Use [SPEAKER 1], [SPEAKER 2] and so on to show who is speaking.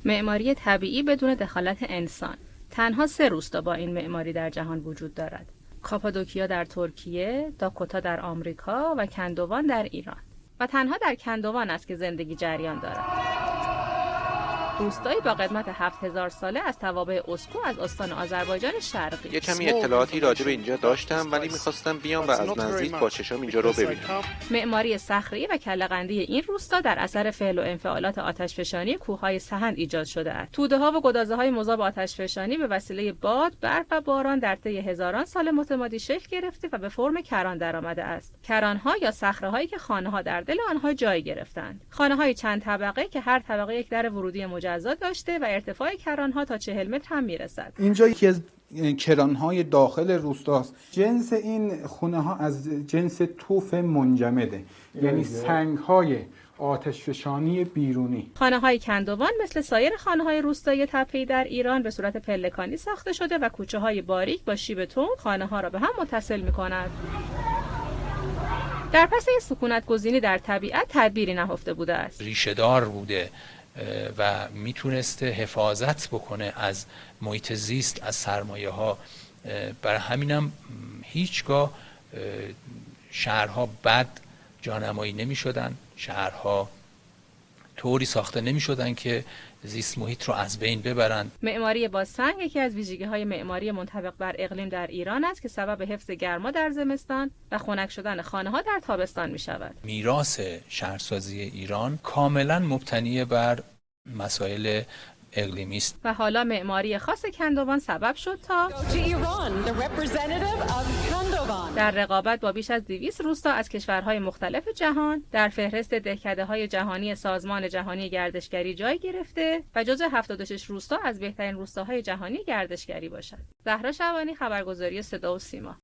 [SPEAKER 1] معماری طبیعی بدون دخالت انسان. تنها 3 روستا با این معماری در جهان وجود دارد: کاپادوکیا در ترکیه، داکوتا در آمریکا و کندوان در ایران. و تنها در کندوان است که زندگی جریان دارد. روستایی با قدمت 7000 ساله از توابع اسکو از استان آذربایجان شرقی.
[SPEAKER 2] یه کمی اطلاعاتی راجع به اینجا داشتم ولی می‌خواستم بیام و از نزدیک با چشام اینجا رو ببینم.
[SPEAKER 1] معماری صخره‌ای و کله‌قندی این روستا در اثر فعل و انفعالات آتشفشانی کوههای سهند ایجاد شده است. توده‌ها و گدازه‌های مذاب آتشفشانی به وسیله باد، برف و باران در طی هزاران سال متمادی شکل گرفته و به فرم کران درآمده است. کران‌ها یا صخره‌هایی که خانه‌ها در دل آنها جای گرفتند. خانه‌های چند طبقه که هر طبقه یک در ورودی مجزا داشته و ارتفاع کران‌ها تا 40 متر هم میرسد.
[SPEAKER 3] اینجا یکی از کران‌های داخل روستاست. جنس این خونه‌ها از جنس توف منجمده، یعنی سنگ‌های آتشفشانی بیرونی.
[SPEAKER 1] خانه‌های کندوان مثل سایر خانه‌های روستایی تپه‌ای در ایران به صورت پلکانی ساخته شده و کوچه‌های باریک با شیب تند خانه‌ها را به هم متصل می‌کند. در پس این سکونت‌گزینی در طبیعت تدبیری نهفته بوده است.
[SPEAKER 4] ریشه‌دار بوده و میتونسته حفاظت بکنه از محیط زیست، از سرمایه ها. برای همینم هیچگاه شهرها بد جانمایی نمی شدن، شهرها طوری ساخته نمی شدن که زیست محیط رو از بین ببرند.
[SPEAKER 1] معماری با سنگ یکی از ویژگی‌های معماری منطبق بر اقلیم در ایران است که سبب حفظ گرما در زمستان و خنک شدن خانه‌ها در تابستان می‌شود.
[SPEAKER 4] میراث شهرسازی ایران کاملاً مبتنی بر مسائل اقلیمی است.
[SPEAKER 1] و حالا معماری خاص کندوان سبب شد تا در رقابت با بیش از 200 روستا از کشورهای مختلف جهان در فهرست دهکده‌های جهانی سازمان جهانی گردشگری جای گرفته و جزو 76 روستا از بهترین روستاهای جهانی گردشگری باشد. زهرا شعبانی، خبرگزاری صدا و سیما.